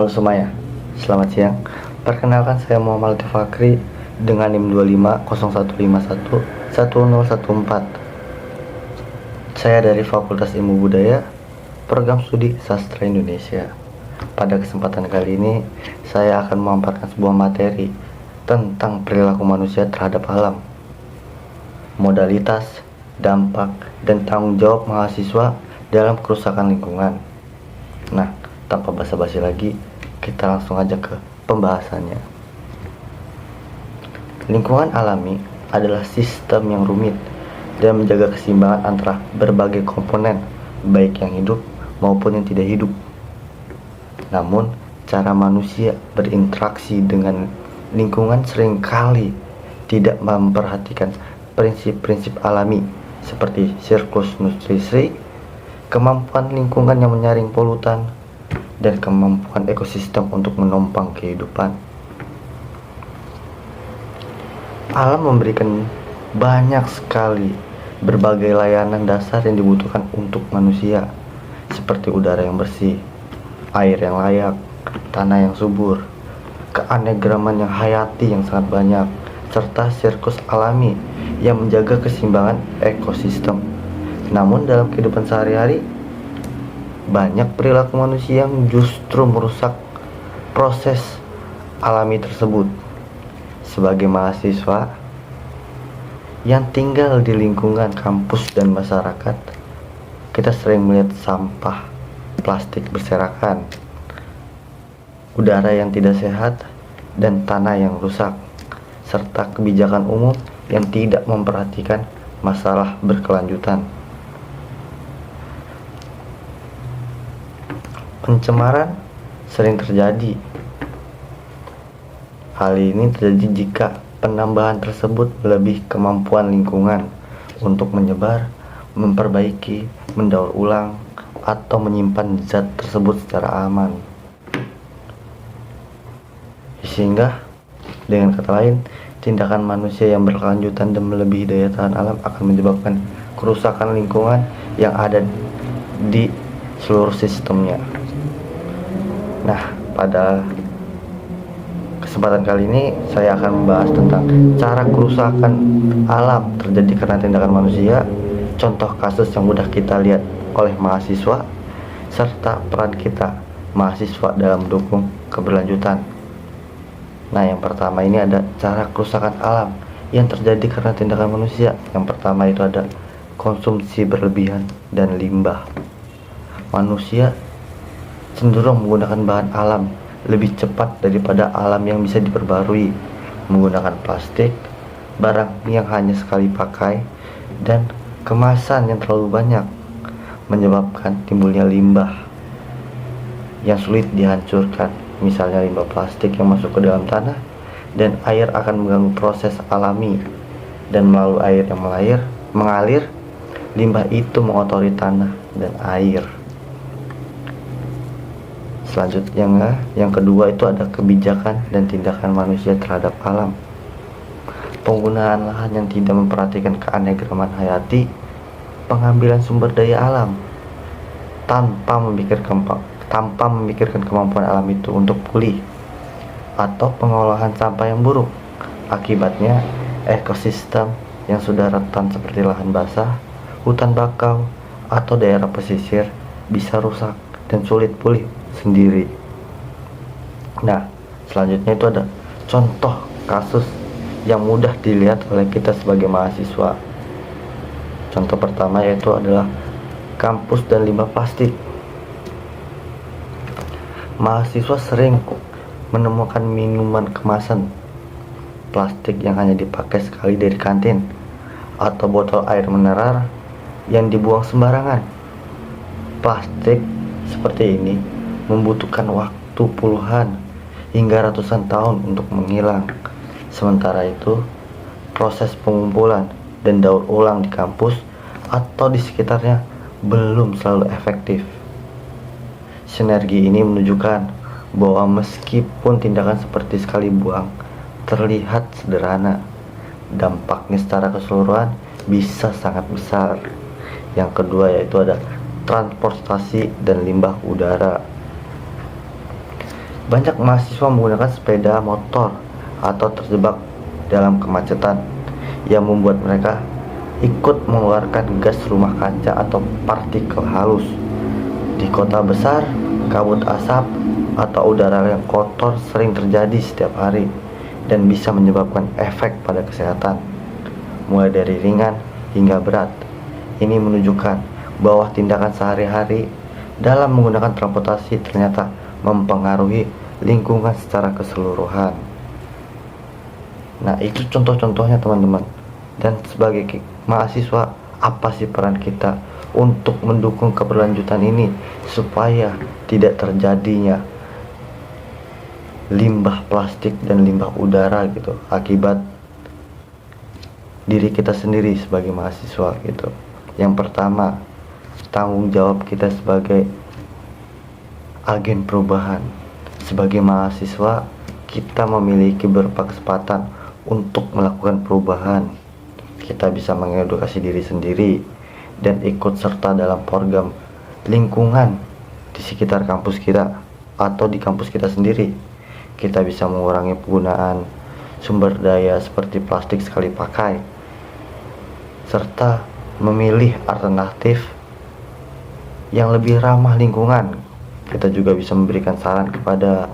Halo semuanya, selamat siang. Perkenalkan, saya Muhammad Fakri dengan NIM 2501511014. Saya dari Fakultas Ilmu Budaya, Program Studi Sastra Indonesia. Pada kesempatan kali ini, saya akan memaparkan sebuah materi tentang perilaku manusia terhadap alam, modalitas, dampak, dan tanggung jawab mahasiswa dalam kerusakan lingkungan. Nah, tanpa basa-basi lagi, kita langsung aja ke pembahasannya. Lingkungan alami adalah sistem yang rumit dan menjaga keseimbangan antara berbagai komponen, baik yang hidup maupun yang tidak hidup. Namun, cara manusia berinteraksi dengan lingkungan seringkali tidak memperhatikan prinsip-prinsip alami seperti siklus nutrisi, kemampuan lingkungan yang menyaring polutan, dan kemampuan ekosistem untuk menopang kehidupan. Alam memberikan banyak sekali berbagai layanan dasar yang dibutuhkan untuk manusia, seperti udara yang bersih, air yang layak, tanah yang subur, keanekaragaman yang hayati yang sangat banyak, serta siklus alami yang menjaga keseimbangan ekosistem. Namun dalam kehidupan sehari-hari, banyak perilaku manusia yang justru merusak proses alami tersebut. Sebagai mahasiswa yang tinggal di lingkungan kampus dan masyarakat, kita sering melihat sampah plastik berserakan, udara yang tidak sehat, dan tanah yang rusak, serta kebijakan umum yang tidak memperhatikan masalah berkelanjutan. Pencemaran sering terjadi. Hal ini terjadi jika penambahan tersebut melebihi kemampuan lingkungan untuk menyebar, memperbaiki, mendaur ulang, atau menyimpan zat tersebut secara aman. Sehingga, dengan kata lain, tindakan manusia yang berkelanjutan dan melebihi daya tahan alam akan menyebabkan kerusakan lingkungan yang ada di seluruh sistemnya. Nah, pada kesempatan kali ini saya akan membahas tentang cara kerusakan alam terjadi karena tindakan manusia, contoh kasus yang mudah kita lihat oleh mahasiswa, serta peran kita mahasiswa dalam mendukung keberlanjutan. Nah, yang pertama ini ada cara kerusakan alam yang terjadi karena tindakan manusia. Yang pertama itu ada konsumsi berlebihan dan limbah. Manusia cenderung menggunakan bahan alam lebih cepat daripada alam yang bisa diperbarui, menggunakan plastik, barang yang hanya sekali pakai, dan kemasan yang terlalu banyak, menyebabkan timbulnya limbah yang sulit dihancurkan. Misalnya limbah plastik yang masuk ke dalam tanah dan air akan mengganggu proses alami, dan melalui air yang mengalir, limbah itu mengotori tanah dan air. Selanjutnya, yang kedua itu ada kebijakan dan tindakan manusia terhadap alam. Penggunaan lahan yang tidak memperhatikan keanekaragaman hayati, pengambilan sumber daya alam tanpa memikirkan kemampuan alam itu untuk pulih, atau pengolahan sampah yang buruk. Akibatnya, ekosistem yang sudah rentan seperti lahan basah, hutan bakau, atau daerah pesisir bisa rusak dan sulit pulih sendiri. Nah, selanjutnya itu ada contoh kasus yang mudah dilihat oleh kita sebagai mahasiswa. Contoh pertama yaitu adalah kampus dan limbah plastik. Mahasiswa sering menemukan minuman kemasan plastik yang hanya dipakai sekali dari kantin, atau botol air mineral yang dibuang sembarangan. Plastik seperti ini membutuhkan waktu puluhan hingga ratusan tahun untuk menghilang. Sementara itu, proses pengumpulan dan daur ulang di kampus atau di sekitarnya belum selalu efektif. Sinergi ini menunjukkan bahwa meskipun tindakan seperti sekali buang terlihat sederhana, dampaknya secara keseluruhan bisa sangat besar. Yang kedua yaitu ada transportasi dan limbah udara. Banyak mahasiswa menggunakan sepeda motor atau terjebak dalam kemacetan yang membuat mereka ikut mengeluarkan gas rumah kaca atau partikel halus. Di kota besar, kabut asap atau udara yang kotor sering terjadi setiap hari dan bisa menyebabkan efek pada kesehatan, mulai dari ringan hingga berat. Ini menunjukkan bahwa tindakan sehari-hari dalam menggunakan transportasi ternyata mempengaruhi lingkungan secara keseluruhan. Nah, itu contoh-contohnya teman-teman. Dan sebagai mahasiswa, apa sih peran kita untuk mendukung keberlanjutan ini supaya tidak terjadinya limbah plastik dan limbah udara gitu akibat diri kita sendiri sebagai mahasiswa gitu. Yang pertama, tanggung jawab kita sebagai agen perubahan. Sebagai mahasiswa, kita memiliki beberapa kesempatan untuk melakukan perubahan. Kita bisa mengedukasi diri sendiri dan ikut serta dalam program lingkungan di sekitar kampus kita atau di kampus kita sendiri. Kita bisa mengurangi penggunaan sumber daya seperti plastik sekali pakai, serta memilih alternatif yang lebih ramah lingkungan. Kita juga bisa memberikan saran kepada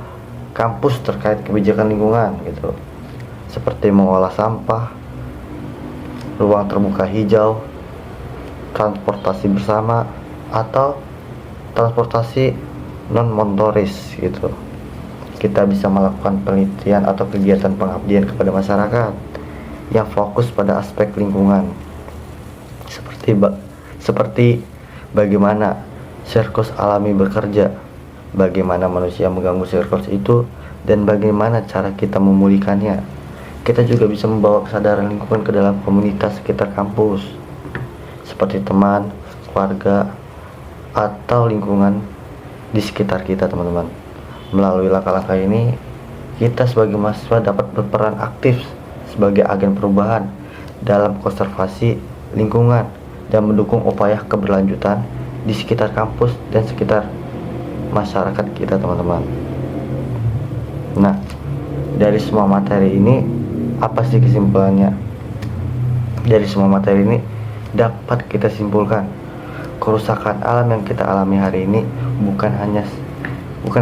kampus terkait kebijakan lingkungan gitu, seperti mengolah sampah, ruang terbuka hijau, transportasi bersama, atau transportasi non motoris gitu. Kita bisa melakukan penelitian atau kegiatan pengabdian kepada masyarakat yang fokus pada aspek lingkungan, seperti bagaimana sirkus alami bekerja, bagaimana manusia mengganggu sirkus itu, dan bagaimana cara kita memulihkannya. Kita juga bisa membawa kesadaran lingkungan ke dalam komunitas sekitar kampus, seperti teman, keluarga, atau lingkungan di sekitar kita, teman-teman. Melalui langkah-langkah ini, kita sebagai mahasiswa dapat berperan aktif sebagai agen perubahan dalam konservasi lingkungan dan mendukung upaya keberlanjutan di sekitar kampus dan sekitar masyarakat kita, teman-teman. Nah, dari semua materi ini, apa sih kesimpulannya? Dari semua materi ini dapat kita simpulkan, kerusakan alam yang kita alami hari ini bukan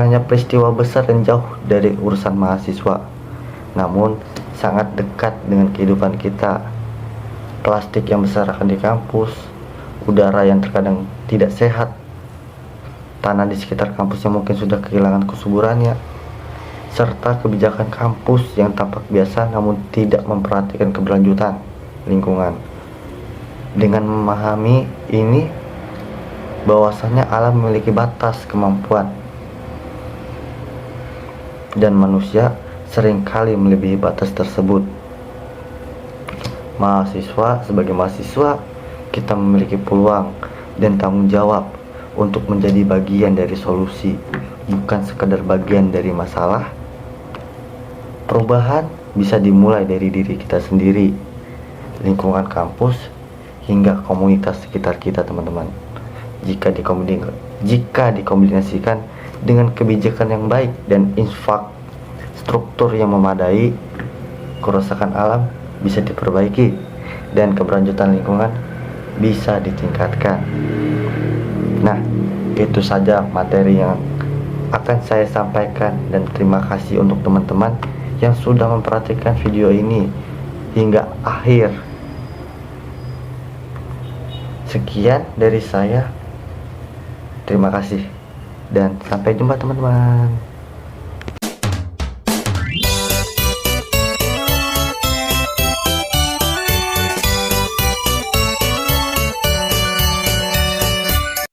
hanya peristiwa besar dan jauh dari urusan mahasiswa, namun sangat dekat dengan kehidupan kita. Plastik yang berserakan di kampus, udara yang terkadang tidak sehat, tanah di sekitar kampus yang mungkin sudah kehilangan kesuburannya, serta kebijakan kampus yang tampak biasa namun tidak memperhatikan keberlanjutan lingkungan. Dengan memahami ini, bahwasanya alam memiliki batas kemampuan dan manusia seringkali melebihi batas tersebut. Sebagai mahasiswa, kita memiliki peluang dan tanggung jawab untuk menjadi bagian dari solusi, bukan sekadar bagian dari masalah. Perubahan bisa dimulai dari diri kita sendiri, lingkungan kampus, hingga komunitas sekitar kita, teman-teman. Jika dikombinasikan dengan kebijakan yang baik dan infrastruktur yang memadai, kerusakan alam bisa diperbaiki dan keberlanjutan lingkungan bisa ditingkatkan. Nah, itu saja materi yang akan saya sampaikan, dan terima kasih untuk teman-teman yang sudah memperhatikan video ini hingga akhir. Sekian dari saya. Terima kasih dan sampai jumpa, teman-teman.